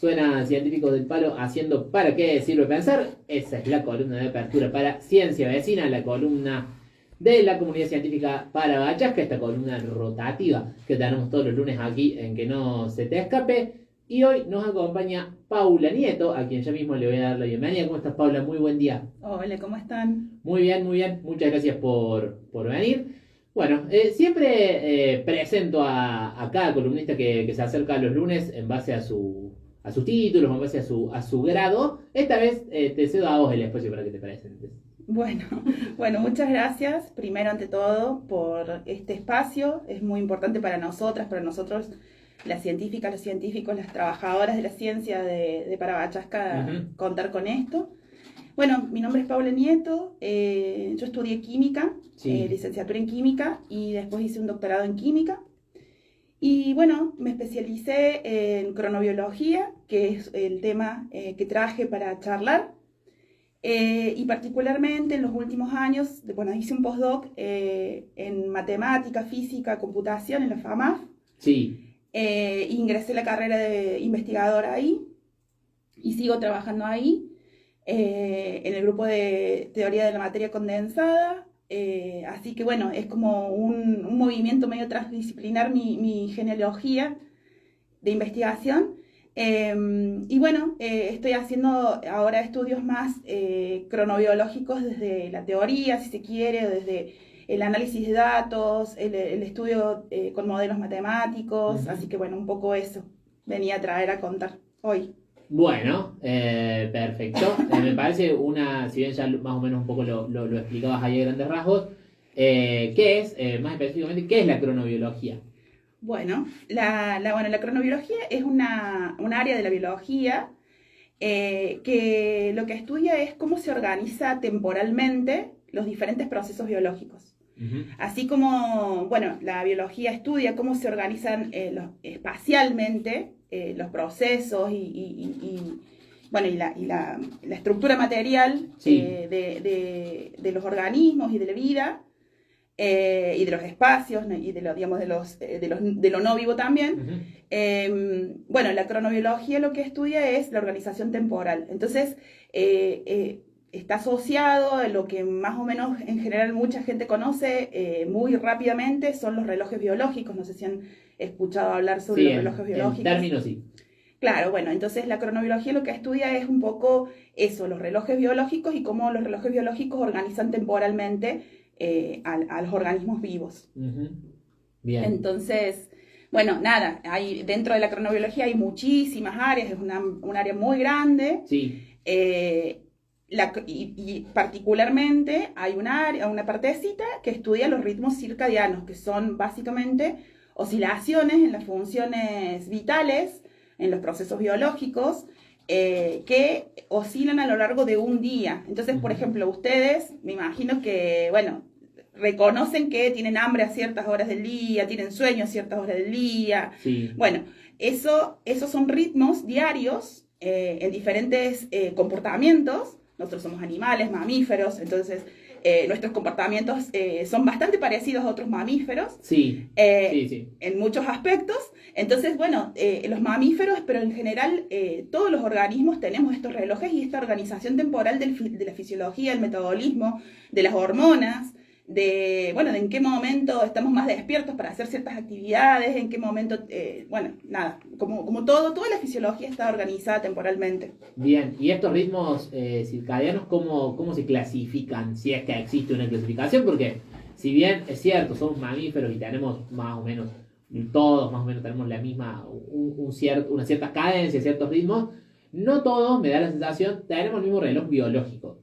Suena Científicos del Palo haciendo ¿Para qué sirve pensar? Esa es la columna de apertura para Ciencia Vecina, la columna de la comunidad científica para Bachasca, esta columna rotativa que tenemos todos los lunes aquí en Que No Se Te Escape. Y hoy nos acompaña Paula Nieto, a quien ya mismo le voy a dar la bienvenida. ¿Cómo estás, Paula? Muy buen día. Hola, ¿cómo están? Muy bien, muy bien. Muchas gracias por venir. Bueno, siempre presento a cada columnista que se acerca los lunes en base a sus títulos, en base a su grado. Esta vez te cedo a vos el espacio para que te presentes. Bueno, bueno, muchas gracias, primero ante todo, por este espacio. Es muy importante para nosotras, para nosotros, las científicas, los científicos, las trabajadoras de la ciencia de Parabachasca, contar con esto. Bueno, mi nombre es Paula Nieto, yo estudié química, Sí. licenciatura en química, y después hice un doctorado en química. Y bueno, me especialicé en cronobiología, que es el tema que traje para charlar. Y particularmente en los últimos años, bueno, hice un postdoc en matemática, física, computación en la FAMAF. Sí. Ingresé a la carrera de investigadora ahí y sigo trabajando ahí en el grupo de teoría de la materia condensada. Así que bueno, es como un movimiento medio transdisciplinar mi genealogía de investigación. Y bueno, estoy haciendo ahora estudios más cronobiológicos desde la teoría, si se quiere, desde el análisis de datos, el estudio con modelos matemáticos. Así que bueno, un poco eso venía a traer a contar hoy. Bueno, perfecto. Me parece si bien ya más o menos un poco lo explicabas ahí a grandes rasgos, ¿qué es, más específicamente, qué es la cronobiología? Bueno, la cronobiología es un área de la biología que lo que estudia es cómo se organiza temporalmente los diferentes procesos biológicos. Así como, bueno, la biología estudia cómo se organizan espacialmente los procesos bueno, y la estructura material Sí. de los organismos y de la vida. Y de los espacios y de lo no vivo también. Bueno, la cronobiología lo que estudia es la organización temporal. Entonces, está asociado a lo que más o menos en general mucha gente conoce muy rápidamente, son los relojes biológicos. No sé si han escuchado hablar sobre los relojes biológicos. En términos sí. Claro, bueno, entonces la cronobiología lo que estudia es un poco eso, los relojes biológicos y cómo los relojes biológicos organizan temporalmente a los organismos vivos. Bien. Entonces, bueno, nada, dentro de la cronobiología hay muchísimas áreas, es un área muy grande. Sí. Y particularmente hay una partecita que estudia los ritmos circadianos, que son básicamente oscilaciones en las funciones vitales, en los procesos biológicos, que oscilan a lo largo de un día. Entonces, por ejemplo, ustedes, me imagino que, bueno, reconocen que tienen hambre a ciertas horas del día, tienen sueño a ciertas horas del día. Sí. Bueno, esos son ritmos diarios en diferentes comportamientos. Nosotros somos animales, mamíferos, entonces nuestros comportamientos son bastante parecidos a otros mamíferos. Sí. En muchos aspectos. Entonces, bueno, los mamíferos, pero en general todos los organismos tenemos estos relojes y esta organización temporal de la fisiología, el metabolismo, de las hormonas, de en qué momento estamos más despiertos para hacer ciertas actividades, en qué momento, bueno, nada, como toda la fisiología está organizada temporalmente. Bien, ¿y estos ritmos circadianos cómo se clasifican? Si es que existe una clasificación, porque si bien es cierto, somos mamíferos y tenemos más o menos, todos más o menos tenemos la misma, una cierta cadencia, ciertos ritmos, no todos, me da la sensación, tenemos el mismo reloj biológico.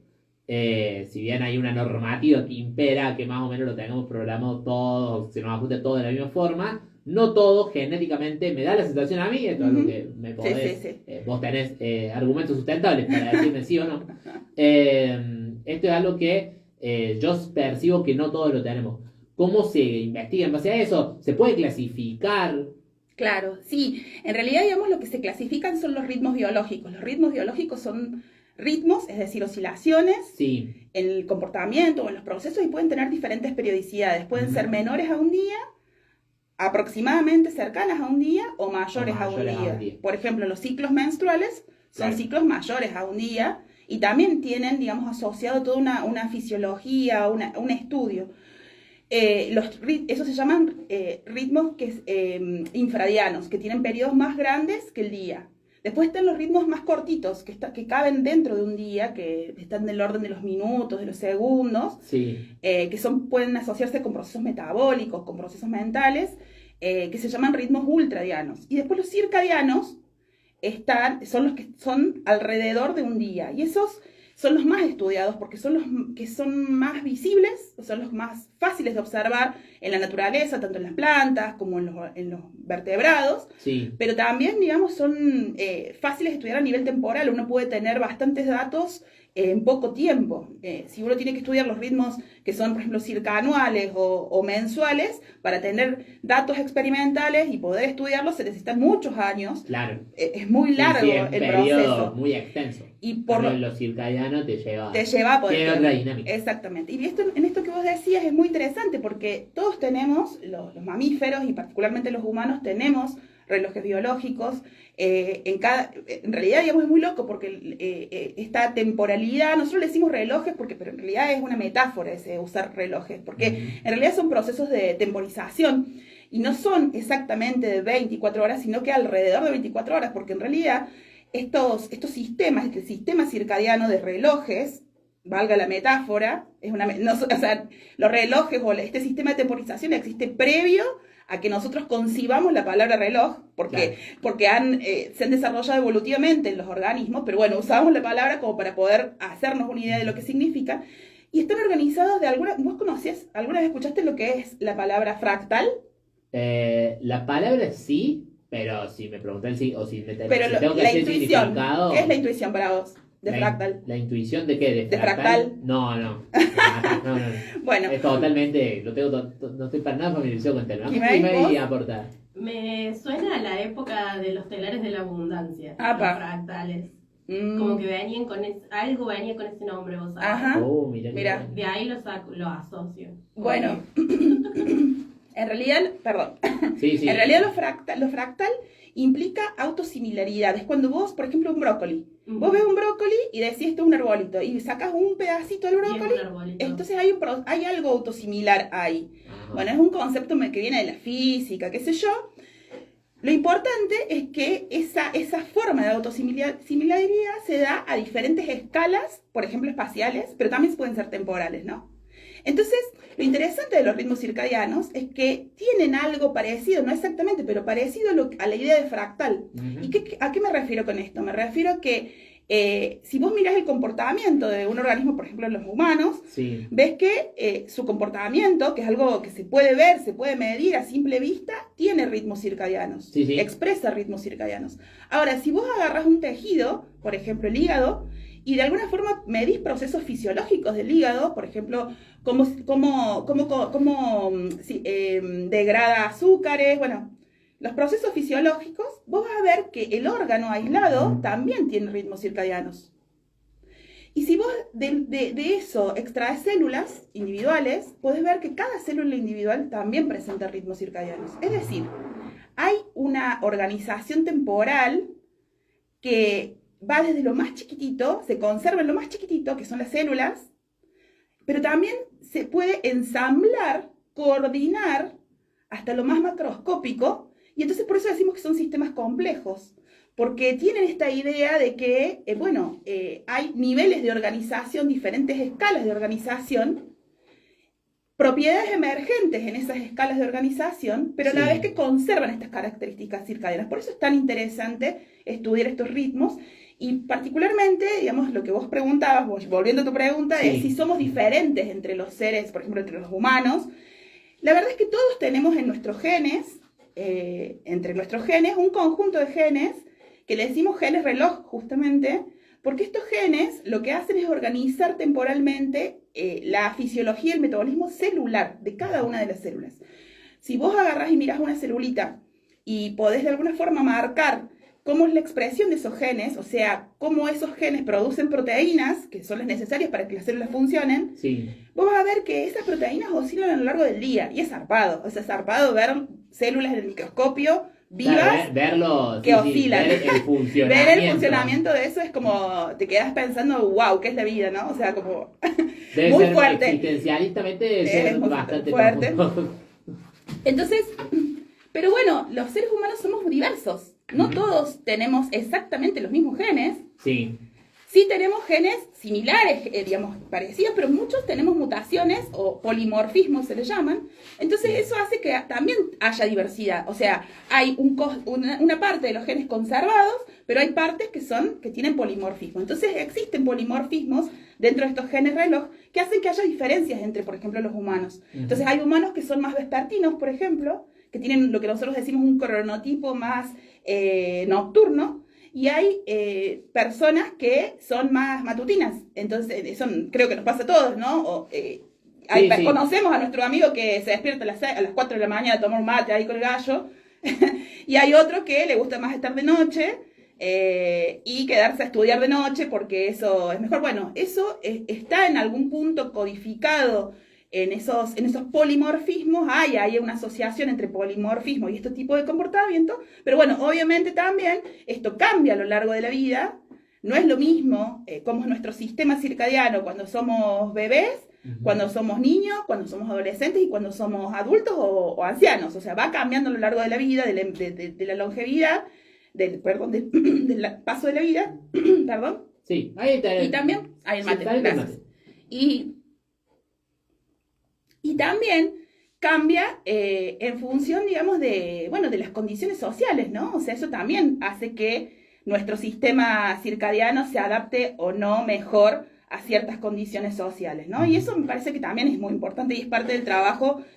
Si bien hay una normativa que impera que más o menos lo tengamos programado todos, se nos ajuste todo de la misma forma, no todo genéticamente, me da la sensación a mí, esto es algo que me podés, Sí. Vos tenés argumentos sustentables para decirme sí o no. Esto es algo que yo percibo que no todos lo tenemos. ¿Cómo se investiga en base a eso? ¿Se puede clasificar? Claro, sí. En realidad, digamos, lo que se clasifican son los ritmos biológicos. Los ritmos biológicos son ritmos, es decir, oscilaciones Sí. en el comportamiento o en los procesos y pueden tener diferentes periodicidades. Pueden ser menores a un día aproximadamente cercanas a un día o mayores a un día. Por ejemplo, los ciclos menstruales son ciclos mayores a un día y también tienen, digamos, asociado toda una fisiología, un estudio. Esos se llaman ritmos infradianos, que tienen periodos más grandes que el día. Después están los ritmos más cortitos, que caben dentro de un día, que están del orden de los minutos, de los segundos, que pueden asociarse con procesos metabólicos, con procesos mentales, que se llaman ritmos ultradianos. Y después los circadianos son los que son alrededor de un día. Y esos son los más estudiados porque son los que son más visibles, son los más fáciles de observar en la naturaleza, tanto en las plantas como en los vertebrados, pero también, digamos, son fáciles de estudiar a nivel temporal. Uno puede tener bastantes datos en poco tiempo. Si uno tiene que estudiar los ritmos que son, por ejemplo, circanuales o mensuales, para tener datos experimentales y poder estudiarlos se necesitan muchos años. Claro. Es muy largo el proceso. Muy extenso. Y por lo circadiano te lleva a poder. Tiene otra dinámica. Exactamente. Y en esto que vos decías es muy interesante porque todos tenemos, los mamíferos y particularmente los humanos, tenemos relojes biológicos. En realidad, digamos, es muy loco porque esta temporalidad, nosotros le decimos relojes pero en realidad es una metáfora ese usar relojes, porque en realidad son procesos de temporización y no son exactamente de 24 horas, sino que alrededor de 24 horas, porque en realidad estos sistemas, este sistema circadiano de relojes, valga la metáfora, los relojes o este sistema de temporización existe previo a que nosotros concibamos la palabra reloj, porque se han desarrollado evolutivamente en los organismos, pero bueno, usamos la palabra como para poder hacernos una idea de lo que significa, y están organizados ¿vos conocías, alguna vez escuchaste lo que es la palabra fractal? La palabra sí, pero si me preguntan si tengo que hacer significado... ¿Qué es la intuición para vos? Fractal. ¿La intuición de qué? ¿De fractal? No. Bueno. Es totalmente, no estoy para nada familiarizado con el tema. ¿Qué me voy a aportar? Me suena a la época de los telares de la abundancia. Los fractales. Como que venían algo venía con ese nombre, vos sabés. Ajá. Mira. De ahí lo asocio. Bueno. En realidad, perdón. Sí. En realidad lo fractal implica autosimilaridad. Es cuando vos, por ejemplo, un brócoli. Vos ves un brócoli y decís esto es un arbolito. Y sacas un pedacito del brócoli. Entonces hay algo autosimilar ahí. Bueno, es un concepto que viene de la física, qué sé yo. Lo importante es que esa forma de autosimilaridad se da a diferentes escalas, por ejemplo, espaciales, pero también pueden ser temporales, ¿no? Entonces, lo interesante de los ritmos circadianos es que tienen algo parecido, no exactamente, pero parecido a la idea de fractal. ¿Y a qué me refiero con esto? Me refiero a que si vos mirás el comportamiento de un organismo, por ejemplo, en los humanos, ves que su comportamiento, que es algo que se puede ver, se puede medir a simple vista, tiene ritmos circadianos, expresa ritmos circadianos. Ahora, si vos agarrás un tejido, por ejemplo, el hígado, y de alguna forma medís procesos fisiológicos del hígado, por ejemplo, cómo degrada azúcares, bueno, los procesos fisiológicos, vos vas a ver que el órgano aislado también tiene ritmos circadianos. Y si vos de eso extraes células individuales, podés ver que cada célula individual también presenta ritmos circadianos. Es decir, hay una organización temporal que va desde lo más chiquitito, se conserva en lo más chiquitito, que son las células, pero también se puede ensamblar, coordinar hasta lo más macroscópico, y entonces por eso decimos que son sistemas complejos, porque tienen esta idea de que, hay niveles de organización, diferentes escalas de organización, propiedades emergentes en esas escalas de organización, pero a la vez que conservan estas características circadianas. Por eso es tan interesante estudiar estos ritmos. Y particularmente, digamos, lo que vos preguntabas, volviendo a tu pregunta, es si somos diferentes entre los seres, por ejemplo, entre los humanos. La verdad es que todos tenemos en nuestros genes, entre nuestros genes, un conjunto de genes que le decimos genes reloj, justamente, porque estos genes lo que hacen es organizar temporalmente la fisiología y el metabolismo celular de cada una de las células. Si vos agarrás y mirás una celulita y podés de alguna forma marcar cómo es la expresión de esos genes, o sea, cómo esos genes producen proteínas, que son las necesarias para que las células funcionen, vos vas a ver que esas proteínas oscilan a lo largo del día, y es zarpado ver células en el microscopio vivas, verlo, que oscilan. Ver el funcionamiento. Ver el funcionamiento de eso es como, te quedas pensando, wow, ¿qué es la vida, no? O sea, como debe muy ser fuerte. Existencialistamente debe ser bastante fuerte. profundo. Entonces, pero bueno, los seres humanos somos diversos. No todos tenemos exactamente los mismos genes. Sí. Sí tenemos genes similares, digamos, parecidos, pero muchos tenemos mutaciones o polimorfismos se le llaman. Entonces eso hace que también haya diversidad. O sea, hay una parte de los genes conservados, pero hay partes que tienen polimorfismo. Entonces existen polimorfismos dentro de estos genes reloj que hacen que haya diferencias entre, por ejemplo, los humanos. Entonces hay humanos que son más vespertinos, por ejemplo, que tienen lo que nosotros decimos un cronotipo más nocturno. Y hay personas que son más matutinas. Entonces, eso creo que nos pasa a todos, ¿no? Conocemos a nuestro amigo que se despierta a las 4 de la mañana a tomar un mate ahí con el gallo. Y hay otro que le gusta más estar de noche y quedarse a estudiar de noche porque eso es mejor. Bueno, eso está en algún punto codificado en esos polimorfismos. Hay una asociación entre polimorfismo y este tipo de comportamiento, pero bueno, obviamente también esto cambia a lo largo de la vida. No es lo mismo cómo es nuestro sistema circadiano cuando somos bebés, cuando somos niños, cuando somos adolescentes y cuando somos adultos o ancianos. O sea, va cambiando a lo largo de la vida, de la longevidad, del paso de la vida, perdón. Sí, ahí está. Y también, hay el mate, gracias. Y también cambia en función, digamos, de las condiciones sociales, ¿no? O sea, eso también hace que nuestro sistema circadiano se adapte o no mejor a ciertas condiciones sociales, ¿no? Y eso me parece que también es muy importante y es parte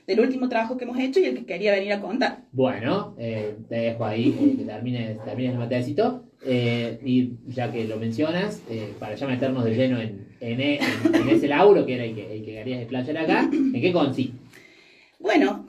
del último trabajo que hemos hecho y el que quería venir a contar. Bueno, te dejo ahí que termines el matecito. Y ya que lo mencionas, para ya meternos de lleno en ese laburo que era el que querías desplayar acá, ¿en qué consiste? Bueno,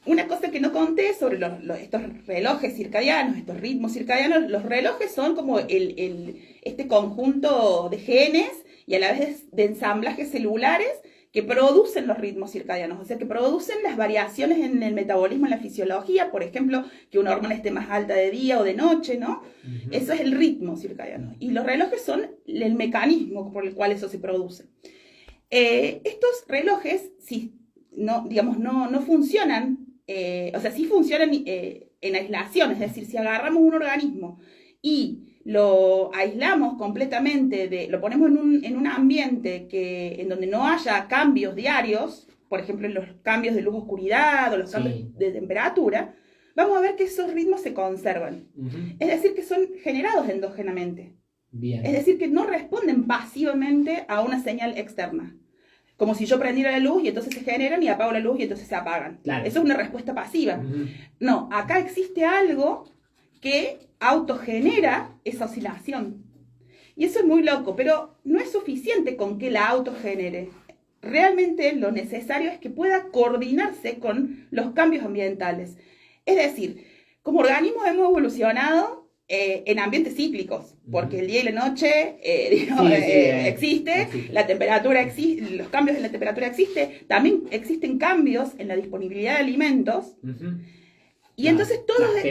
una cosa que no conté sobre estos relojes circadianos, estos ritmos circadianos, los relojes son como este conjunto de genes y a la vez de ensamblajes celulares que producen los ritmos circadianos, o sea, que producen las variaciones en el metabolismo, en la fisiología, por ejemplo, que una hormona esté más alta de día o de noche, ¿no? Eso es el ritmo circadiano. Y los relojes son el mecanismo por el cual eso se produce. Estos relojes, no funcionan, o sea, sí funcionan en aislación, es decir, si agarramos un organismo y lo aislamos completamente, lo ponemos en un ambiente en donde no haya cambios diarios, por ejemplo, en los cambios de luz-oscuridad o los cambios de temperatura, vamos a ver que esos ritmos se conservan. Es decir, que son generados endógenamente. Bien. Es decir, que no responden pasivamente a una señal externa. Como si yo prendiera la luz y entonces se generan y apago la luz y entonces se apagan. Claro. Eso es una respuesta pasiva. No, acá existe algo que autogenera esa oscilación. Y eso es muy loco, pero no es suficiente con que la autogenere. Realmente lo necesario es que pueda coordinarse con los cambios ambientales. Es decir, como organismos hemos evolucionado en ambientes cíclicos, porque el día y la noche existe, la temperatura existe, los cambios en la temperatura existen, también existen cambios en la disponibilidad de alimentos, y entonces todo es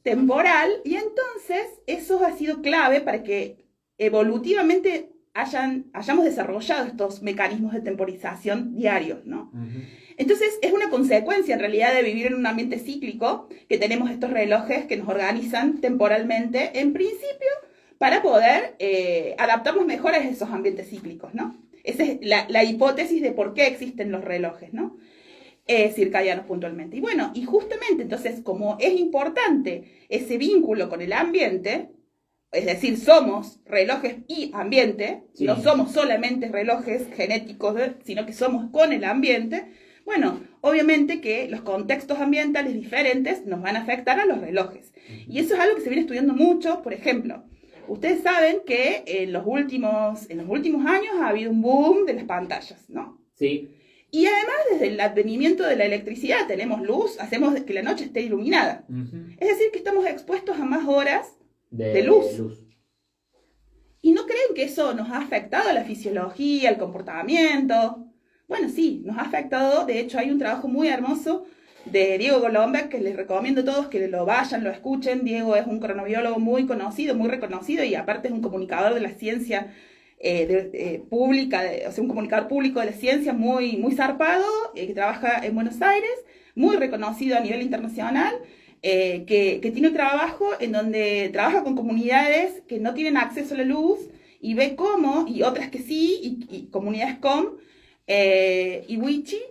temporal, y entonces eso ha sido clave para que evolutivamente hayamos desarrollado estos mecanismos de temporización diarios, ¿no? Entonces es una consecuencia en realidad de vivir en un ambiente cíclico que tenemos estos relojes que nos organizan temporalmente, en principio, para poder adaptarnos mejor a esos ambientes cíclicos, ¿no? Esa es la hipótesis de por qué existen los relojes, ¿no? Circadianos puntualmente. Y bueno, y justamente entonces como es importante ese vínculo con el ambiente, es decir, somos relojes y ambiente, no somos solamente relojes genéticos, sino que somos con el ambiente. Bueno, obviamente que los contextos ambientales diferentes nos van a afectar a los relojes. Y eso es algo que se viene estudiando mucho. Por ejemplo, ustedes saben que en los últimos años ha habido un boom de las pantallas, ¿no? Sí. Y además, desde el advenimiento de la electricidad, tenemos luz, hacemos que la noche esté iluminada. Es decir, que estamos expuestos a más horas de luz. ¿Y no creen que eso nos ha afectado a la fisiología, al comportamiento? Bueno, sí, nos ha afectado. De hecho, hay un trabajo muy hermoso de Diego Golombek, que les recomiendo a todos que lo vayan, lo escuchen. Diego es un cronobiólogo muy conocido, muy reconocido, y aparte es un comunicador de la ciencia pública, o sea, un comunicador público de la ciencia muy, muy zarpado, que trabaja en Buenos Aires, muy reconocido a nivel internacional, que tiene un trabajo en donde trabaja con comunidades que no tienen acceso a la luz y ve cómo, y otras que sí, y comunidades COM y Wichi,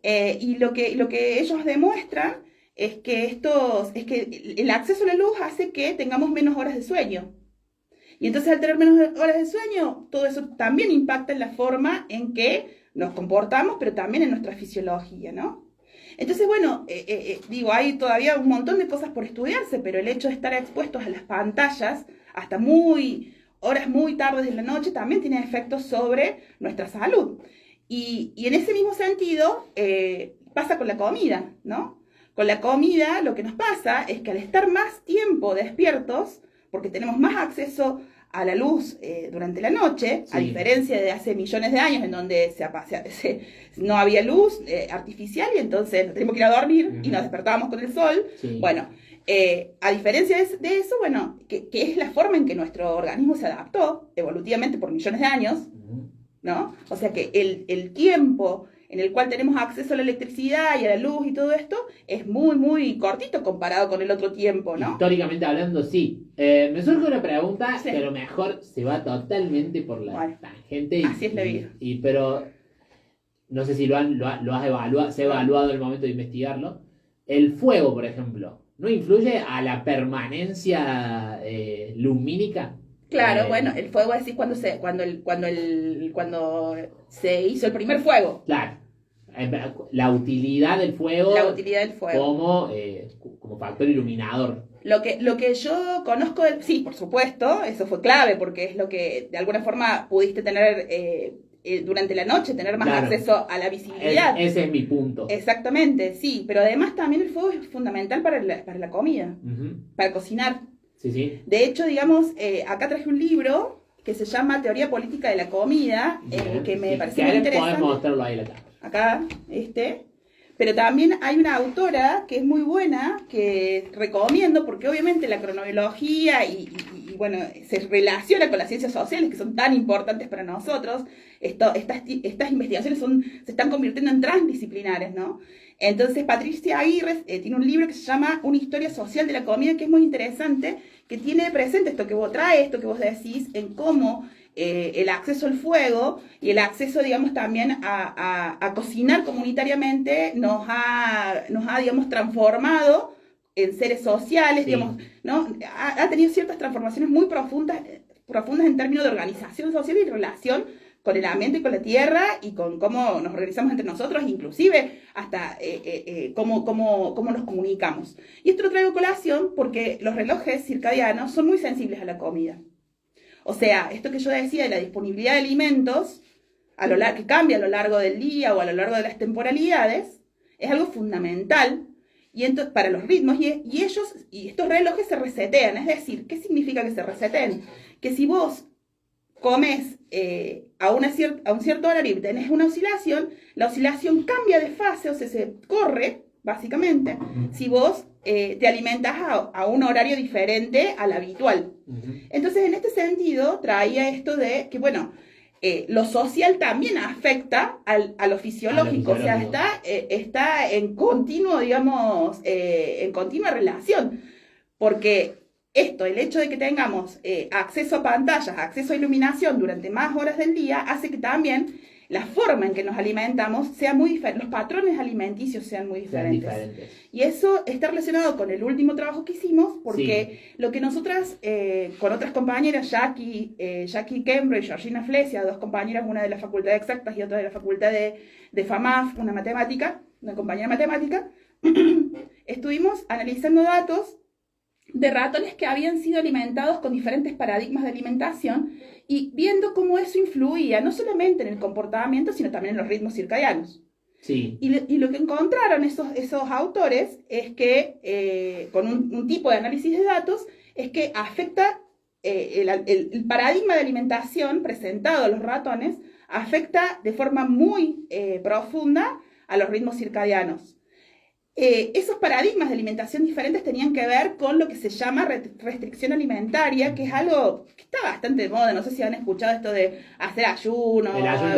y lo que ellos demuestran es que el acceso a la luz hace que tengamos menos horas de sueño. Y entonces, al tener menos horas de sueño, todo eso también impacta en la forma en que nos comportamos, pero también en nuestra fisiología, ¿no? Entonces, bueno, digo, hay todavía un montón de cosas por estudiarse, pero el hecho de estar expuestos a las pantallas hasta horas muy tardes de la noche también tiene efectos sobre nuestra salud. Y en ese mismo sentido, pasa con la comida, ¿no? Con la comida lo que nos pasa es que al estar más tiempo despiertos, porque tenemos más acceso a la luz durante la noche, sí, a diferencia de hace millones de años en donde no había luz artificial y entonces nos teníamos que ir a dormir y nos despertábamos con el sol. Sí. Bueno, a diferencia de eso, bueno, que es la forma en que nuestro organismo se adaptó evolutivamente por millones de años, ¿no? O sea que el tiempo en el cual tenemos acceso a la electricidad y a la luz y todo esto, es muy, muy cortito comparado con el otro tiempo, ¿no? Históricamente hablando, sí. Me surge una pregunta que a lo mejor se va totalmente por la tangente. Así es la vida. Pero no sé si lo has evaluado, se ha evaluado en el momento de investigarlo. El fuego, por ejemplo, ¿no influye a la permanencia lumínica? Claro, bueno, el fuego es decir cuando se hizo el primer fuego. Claro. La utilidad del fuego. La utilidad del fuego. Como factor iluminador. Lo que yo conozco sí, por supuesto, eso fue clave, porque es lo que de alguna forma pudiste tener durante la noche, tener más acceso a la visibilidad. Ese es mi punto. Exactamente, sí, pero además también el fuego es fundamental para la comida, para cocinar. Sí, sí. De hecho, digamos, acá traje un libro que se llama Teoría Política de la Comida, que me parece muy interesante. Podemos mostrarlo ahí acá, Pero también hay una autora que es muy buena, que recomiendo, porque obviamente la cronobiología y bueno, se relaciona con las ciencias sociales, que son tan importantes para nosotros. Estas investigaciones se están convirtiendo en transdisciplinares, ¿no? Entonces, Patricia Aguirre tiene un libro que se llama Una historia social de la comida, que es muy interesante, que tiene presente esto que vos decís, en cómo el acceso al fuego y el acceso, digamos, también a cocinar comunitariamente nos ha digamos, transformado en seres sociales, sí, digamos, ¿no? Ha tenido ciertas transformaciones muy profundas en términos de organización social y relación con el ambiente y con la tierra y con cómo nos organizamos entre nosotros, inclusive hasta cómo nos comunicamos. Y esto lo traigo a colación porque los relojes circadianos son muy sensibles a la comida. O sea, esto que yo decía de la disponibilidad de alimentos, que cambia a lo largo del día o a lo largo de las temporalidades, es algo fundamental para los ritmos, y estos relojes se resetean. Es decir, ¿qué significa que se reseten? Que si vos comes a un cierto horario y tenés una oscilación, la oscilación cambia de fase, o sea, se corre, básicamente, si vos te alimentas a un horario diferente al habitual. Entonces, en este sentido, traía esto de que, bueno, lo social también afecta a lo fisiológico, o sea, está en continuo, digamos, en continua relación, porque el hecho de que tengamos acceso a pantallas, acceso a iluminación durante más horas del día, hace que también la forma en que nos alimentamos sea muy diferente, los patrones alimenticios sean muy diferentes. Y eso está relacionado con el último trabajo que hicimos, porque sí, lo que nosotras, con otras compañeras, Jackie Kembro y Georgina Flesia, dos compañeras, una de la Facultad de Exactas y otra de la Facultad de FAMAF, una compañera matemática, estuvimos analizando datos de ratones que habían sido alimentados con diferentes paradigmas de alimentación y viendo cómo eso influía no solamente en el comportamiento, sino también en los ritmos circadianos. Sí. Y lo que encontraron esos autores es que, con un tipo de análisis de datos, es que afecta el paradigma de alimentación presentado a los ratones, afecta de forma muy profunda a los ritmos circadianos. esos paradigmas de alimentación diferentes tenían que ver con lo que se llama restricción alimentaria, que es algo que está bastante de moda. No sé si han escuchado esto de hacer ayuno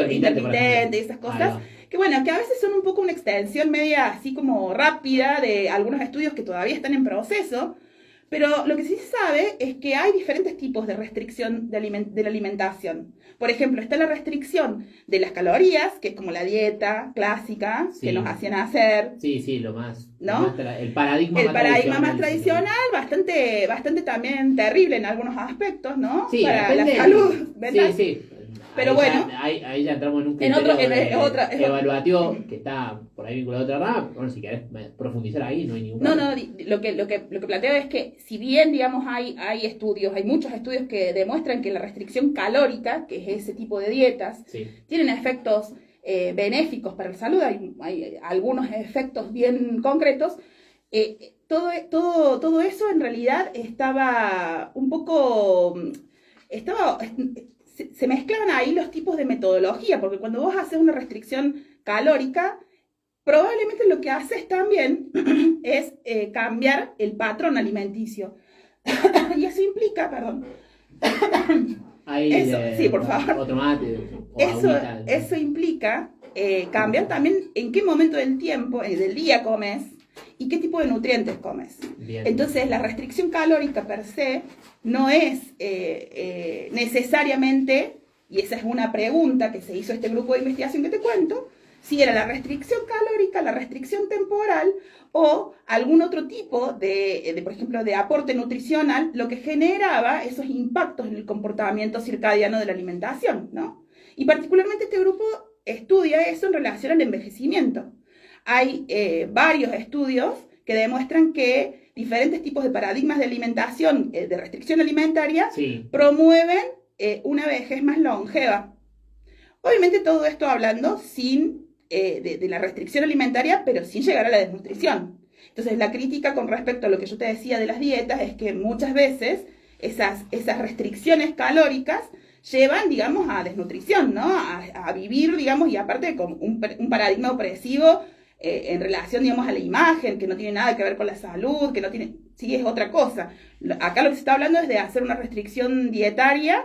intermitente y esas cosas. Que bueno, que a veces son un poco una extensión media así como rápida de algunos estudios que todavía están en proceso. Pero lo que sí se sabe es que hay diferentes tipos de restricción de la alimentación. Por ejemplo, está la restricción de las calorías, que es como la dieta clásica que nos hacían hacer. Sí, lo más, ¿no? El paradigma más tradicional, bastante también terrible en algunos aspectos, ¿no? Sí, para la salud, ¿verdad? Sí. Pero ahí bueno, ahí ya entramos en un criterio evaluativo que está por ahí vinculado a otra rama. Bueno, si querés profundizar ahí, no hay ningún problema. Lo que planteo es que si bien, digamos, hay muchos estudios que demuestran que la restricción calórica, que es ese tipo de dietas, tienen efectos benéficos para la salud, hay algunos efectos bien concretos, todo eso en realidad estaba un poco... Se mezclaban ahí los tipos de metodología, porque cuando vos haces una restricción calórica, probablemente lo que haces también es cambiar el patrón alimenticio. Y eso implica, sí, por favor. Otro mate, eso implica cambiar también en qué momento del tiempo, del día comes y qué tipo de nutrientes comes. Bien. Entonces, la restricción calórica per se no es necesariamente, y esa es una pregunta que se hizo este grupo de investigación que te cuento, si era la restricción calórica, la restricción temporal o algún otro tipo por ejemplo, de aporte nutricional, lo que generaba esos impactos en el comportamiento circadiano de la alimentación, ¿no? Y particularmente este grupo estudia eso en relación al envejecimiento. Hay varios estudios que demuestran que diferentes tipos de paradigmas de alimentación, de restricción alimentaria, promueven una vejez más longeva. Obviamente todo esto hablando de la restricción alimentaria, pero sin llegar a la desnutrición. Entonces la crítica con respecto a lo que yo te decía de las dietas es que muchas veces esas restricciones calóricas llevan, digamos, a desnutrición, ¿no? A vivir, digamos, y aparte con un paradigma opresivo en relación, digamos, a la imagen, que no tiene nada que ver con la salud, sí es otra cosa. Acá lo que se está hablando es de hacer una restricción dietaria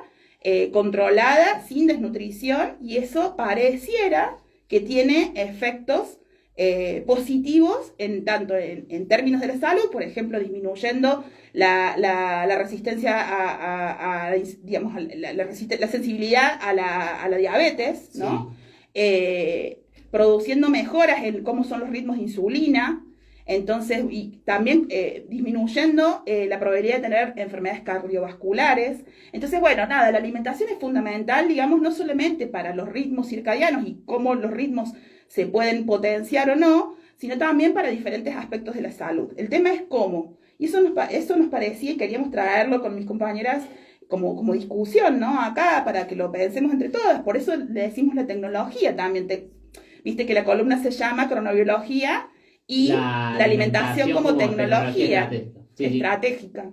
controlada, sin desnutrición, y eso pareciera que tiene efectos positivos tanto en términos de la salud, por ejemplo, disminuyendo la resistencia digamos, la sensibilidad a la diabetes, ¿no? Produciendo mejoras en cómo son los ritmos de insulina, entonces, y también disminuyendo la probabilidad de tener enfermedades cardiovasculares. Entonces, bueno, nada, la alimentación es fundamental, digamos, no solamente para los ritmos circadianos y cómo los ritmos se pueden potenciar o no, sino también para diferentes aspectos de la salud. El tema es cómo. Y eso nos parecía y queríamos traerlo con mis compañeras como discusión, ¿no? Acá, para que lo pensemos entre todas. Por eso le decimos la tecnología también. Viste que la columna se llama cronobiología y la alimentación como tecnología estratégica.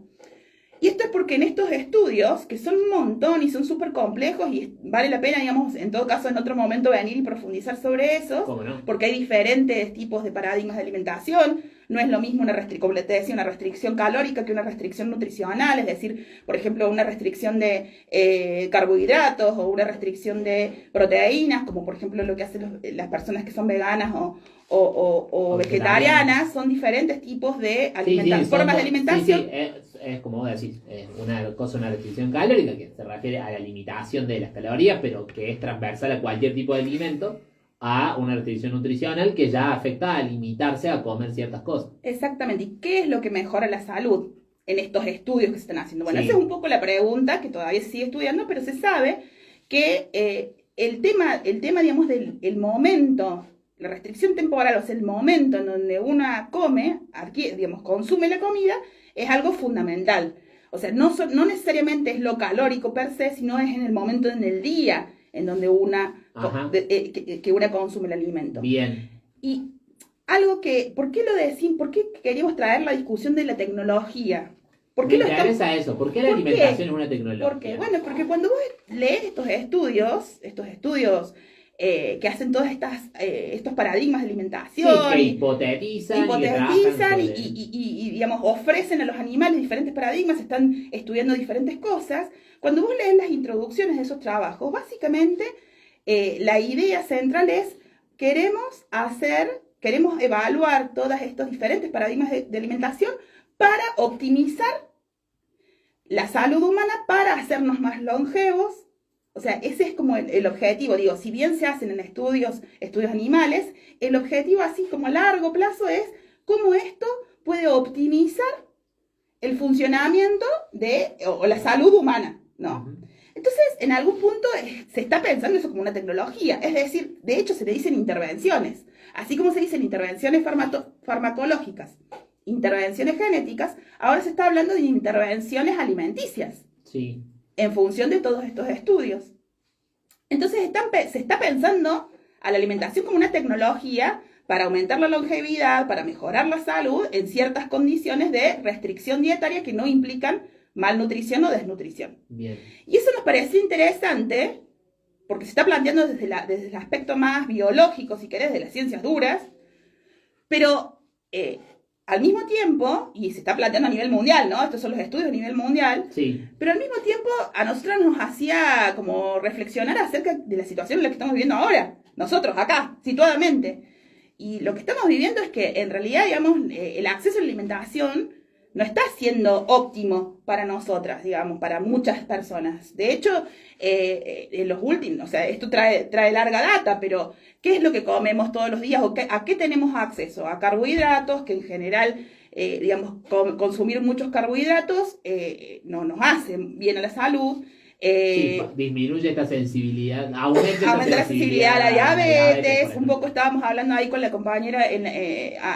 Y esto es porque en estos estudios, que son un montón y son súper complejos, y vale la pena, digamos, en todo caso en otro momento venir y profundizar sobre eso, ¿no? Porque hay diferentes tipos de paradigmas de alimentación. No es lo mismo como te decía, una restricción calórica que una restricción nutricional, es decir, por ejemplo, una restricción de carbohidratos o una restricción de proteínas, como por ejemplo lo que hacen las personas que son veganas o vegetarianas. Son diferentes tipos de formas de alimentación. Es como vos decís, una restricción calórica que se refiere a la limitación de las calorías, pero que es transversal a cualquier tipo de alimento, a una restricción nutricional que ya afecta a limitarse a comer ciertas cosas. Exactamente. ¿Y qué es lo que mejora la salud en estos estudios que se están haciendo? Bueno, esa es un poco la pregunta que todavía se sigue estudiando, pero se sabe que el tema, digamos, del momento, la restricción temporal, o sea, el momento en donde una consume la comida, es algo fundamental. O sea, no necesariamente es lo calórico per se, sino es en el momento en el día en donde que una consume el alimento. Bien. Y algo ¿por qué queríamos traer la discusión de la tecnología? ¿Por qué eso? ¿Por qué la alimentación es una tecnología? Bueno, porque cuando vos lees estos estudios que hacen todos estos paradigmas de alimentación. Sí, que hipotetizan y digamos, ofrecen a los animales diferentes paradigmas, están estudiando diferentes cosas. Cuando vos lees las introducciones de esos trabajos, básicamente la idea central es, queremos evaluar todos estos diferentes paradigmas de alimentación para optimizar la salud humana, para hacernos más longevos. O sea, ese es como el objetivo. Digo, si bien se hacen en estudios animales, el objetivo así como a largo plazo es cómo esto puede optimizar el funcionamiento o la salud humana, ¿no? Uh-huh. Entonces, en algún punto se está pensando eso como una tecnología. Es decir, de hecho se le dicen intervenciones. Así como se dicen intervenciones farmacológicas, intervenciones genéticas, ahora se está hablando de intervenciones alimenticias. Sí. En función de todos estos estudios. Entonces se está pensando a la alimentación como una tecnología para aumentar la longevidad, para mejorar la salud en ciertas condiciones de restricción dietaria que no implican malnutrición o desnutrición. Bien. Y eso nos parece interesante porque se está planteando desde el aspecto más biológico, si querés, de las ciencias duras, pero al mismo tiempo, y se está planteando a nivel mundial, ¿no? Estos son los estudios a nivel mundial. Sí. Pero al mismo tiempo a nosotros nos hacía como reflexionar acerca de la situación en la que estamos viviendo ahora. Nosotros, acá, situadamente. Y lo que estamos viviendo es que, en realidad, digamos, el acceso a la alimentación no está siendo óptimo para nosotras, digamos, para muchas personas. De hecho, en los últimos, o sea, esto trae larga data, pero ¿qué es lo que comemos todos los días? ¿A qué tenemos acceso? A carbohidratos, que en general, digamos, consumir muchos carbohidratos no nos hace bien a la salud. Sí, disminuye esta sensibilidad, aumenta la sensibilidad a la diabetes. Un poco estábamos hablando ahí con la compañera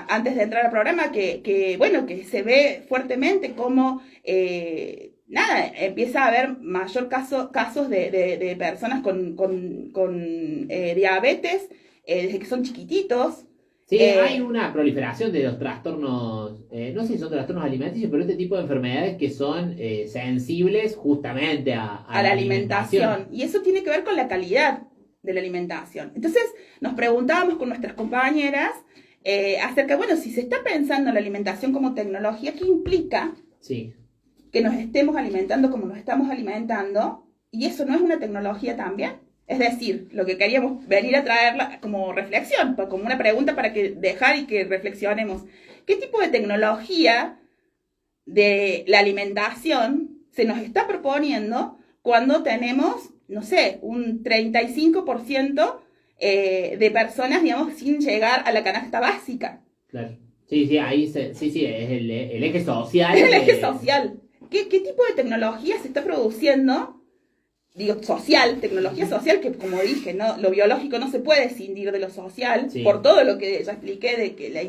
antes de entrar al programa que se ve fuertemente cómo empieza a haber mayor casos de personas con diabetes desde que son chiquititos. Sí, hay una proliferación de los trastornos, no sé si son trastornos alimenticios, pero este tipo de enfermedades que son sensibles justamente a la alimentación. Y eso tiene que ver con la calidad de la alimentación. Entonces, nos preguntábamos con nuestras compañeras acerca, bueno, si se está pensando en la alimentación como tecnología, ¿qué implica que nos estemos alimentando como nos estamos alimentando? ¿Y eso no es una tecnología también? Es decir, lo que queríamos venir a traerla como reflexión, como una pregunta para dejar y que reflexionemos. ¿Qué tipo de tecnología de la alimentación se nos está proponiendo cuando tenemos, no sé, un 35% de personas, digamos, sin llegar a la canasta básica? Claro. Sí, ahí es el eje social. Es el eje social. ¿Qué tipo de tecnología se está produciendo? Digo, tecnología social, que como dije, ¿no? Lo biológico no se puede escindir de lo social, por todo lo que ya expliqué de que la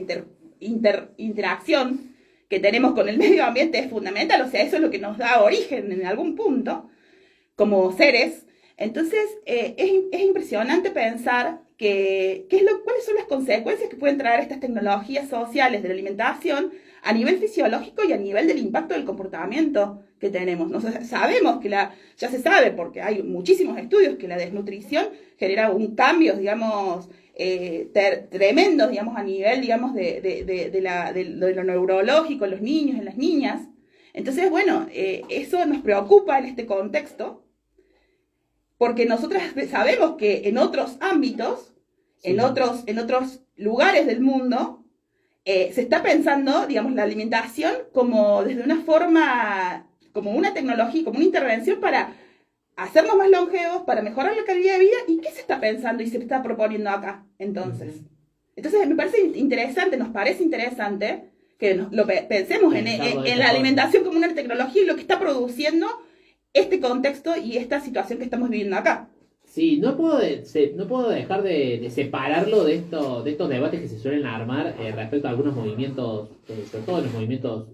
interacción que tenemos con el medio ambiente es fundamental, o sea, eso es lo que nos da origen en algún punto, como seres. Entonces, es impresionante pensar cuáles son las consecuencias que pueden traer estas tecnologías sociales de la alimentación a nivel fisiológico y a nivel del impacto del comportamiento que tenemos. Sabemos que ya se sabe, porque hay muchísimos estudios, que la desnutrición genera un cambio, digamos, tremendos, digamos, a nivel, digamos, de lo neurológico en los niños, en las niñas. Entonces, bueno, eso nos preocupa en este contexto, porque nosotras sabemos que en otros ámbitos, en otros lugares del mundo, se está pensando, digamos, la alimentación como desde una forma, como una tecnología, como una intervención para hacernos más longevos, para mejorar la calidad de vida. ¿Y qué se está pensando y se está proponiendo acá, entonces? Entonces, me parece interesante, nos parece interesante que pensemos en la alimentación como una tecnología y lo que está produciendo este contexto y esta situación que estamos viviendo acá. Sí, no puedo dejar de separarlo de estos debates que se suelen armar respecto a algunos movimientos, sobre todo los movimientos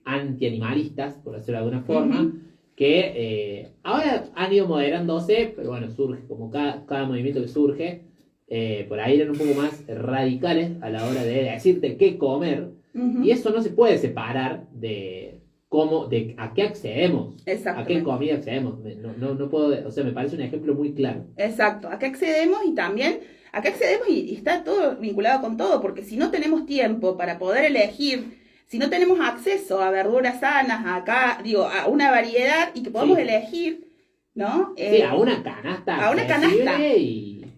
antianimalistas, por decirlo de alguna forma, que ahora han ido moderándose, pero bueno, surge, como cada movimiento que surge, por ahí eran un poco más radicales a la hora de decirte qué comer, y eso no se puede separar de a qué accedemos, a qué comida accedemos. No puedo, o sea, me parece un ejemplo muy claro. Exacto, a qué accedemos y también, a qué accedemos y está todo vinculado con todo, porque si no tenemos tiempo para poder elegir, si no tenemos acceso a verduras sanas, a una variedad y que podamos elegir, ¿no? Sí, a una canasta. A una canasta.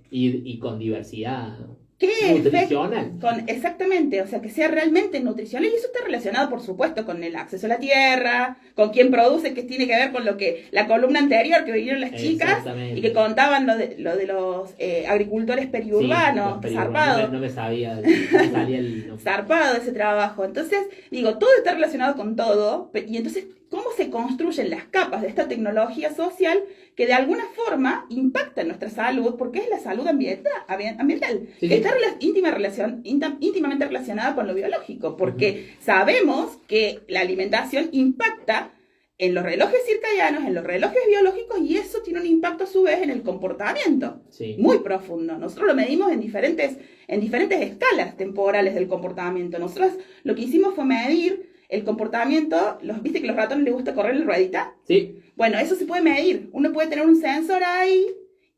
Y con diversidad. ¿Qué nutricional. Exactamente, o sea, que sea realmente nutricional, y eso está relacionado, por supuesto, con el acceso a la tierra, con quién produce, que tiene que ver con lo que la columna anterior que vinieron las chicas y que contaban lo de los agricultores periurbanos, zarpado. No me salía el zarpado ese trabajo. Entonces, digo, todo está relacionado con todo, y entonces, ¿cómo se construyen las capas de esta tecnología social que de alguna forma impacta en nuestra salud, porque es la salud ambiental que está íntimamente relacionada con lo biológico, porque sabemos que la alimentación impacta en los relojes circadianos, en los relojes biológicos, y eso tiene un impacto a su vez en el comportamiento, muy profundo. Nosotros lo medimos en diferentes escalas temporales del comportamiento. Nosotros lo que hicimos fue medir el comportamiento. ¿Viste que a los ratones les gusta correr en ruedita? Sí. Bueno, eso se puede medir. Uno puede tener un sensor ahí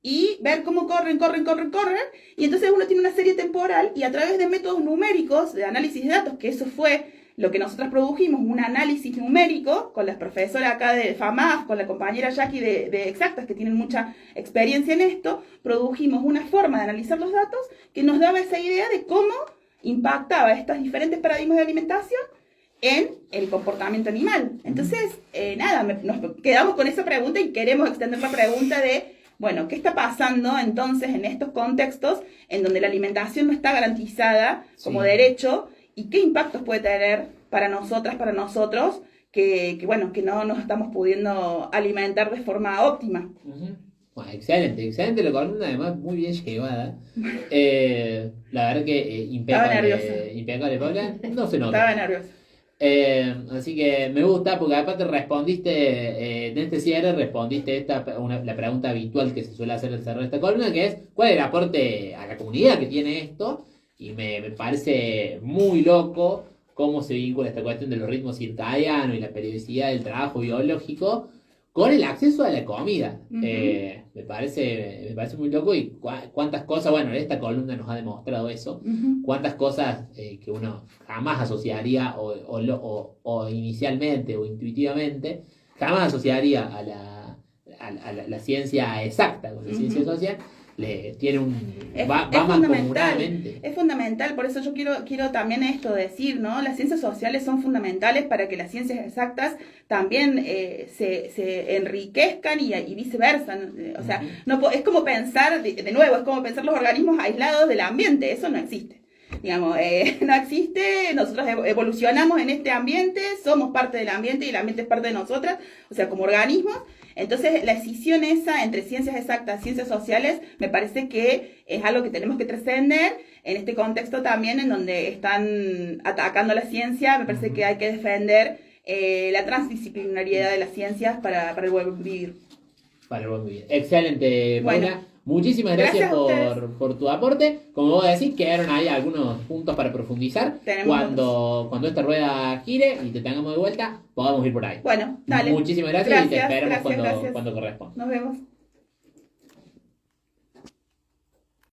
y ver cómo corren, y entonces uno tiene una serie temporal, y a través de métodos numéricos de análisis de datos, que eso fue lo que nosotros produjimos, un análisis numérico con las profesoras acá de FAMAF, con la compañera Jackie de Exactas, que tienen mucha experiencia en esto, produjimos una forma de analizar los datos que nos daba esa idea de cómo impactaba estos diferentes paradigmas de alimentación en el comportamiento animal. Entonces, nos quedamos con esa pregunta y queremos extender la pregunta de, bueno, ¿qué está pasando entonces en estos contextos en donde la alimentación no está garantizada como derecho, y qué impactos puede tener para nosotras, para nosotros, que no nos estamos pudiendo alimentar de forma óptima? Bueno, excelente la columna, además muy bien llevada. La verdad que impecable, Paula, no se nota. Estaba nerviosa. Así que me gusta, porque aparte respondiste, en este cierre respondiste la pregunta habitual que se suele hacer al cerrar esta columna, que es ¿cuál es el aporte a la comunidad que tiene esto? Y me parece muy loco cómo se vincula esta cuestión de los ritmos circadianos y la periodicidad del trabajo biológico con el acceso a la comida. Me parece muy loco, y cuántas cosas, bueno, esta columna nos ha demostrado eso, cuántas cosas que uno jamás asociaría o inicialmente o intuitivamente, jamás asociaría a la ciencia exacta con la ciencia social. Va mancomunadamente. Es fundamental, por eso yo quiero también decir, ¿no? Las ciencias sociales son fundamentales para que las ciencias exactas también se enriquezcan y viceversa. O sea, es como pensar, de nuevo, es como pensar los organismos aislados del ambiente. Eso no existe. Digamos, no existe. Nosotros evolucionamos en este ambiente, somos parte del ambiente y el ambiente es parte de nosotras, o sea, como organismos. Entonces, la escisión esa entre ciencias exactas y ciencias sociales me parece que es algo que tenemos que trascender en este contexto también, en donde están atacando la ciencia. Me parece que hay que defender la transdisciplinariedad de las ciencias para el buen vivir. Para el buen vivir. Excelente, Paula. Bueno, muchísimas gracias por tu aporte. Como vos decís, quedaron ahí algunos puntos para profundizar. Cuando esta rueda gire y te tengamos de vuelta, podamos ir por ahí. Bueno, dale. Muchísimas gracias y te esperamos cuando corresponda. Nos vemos.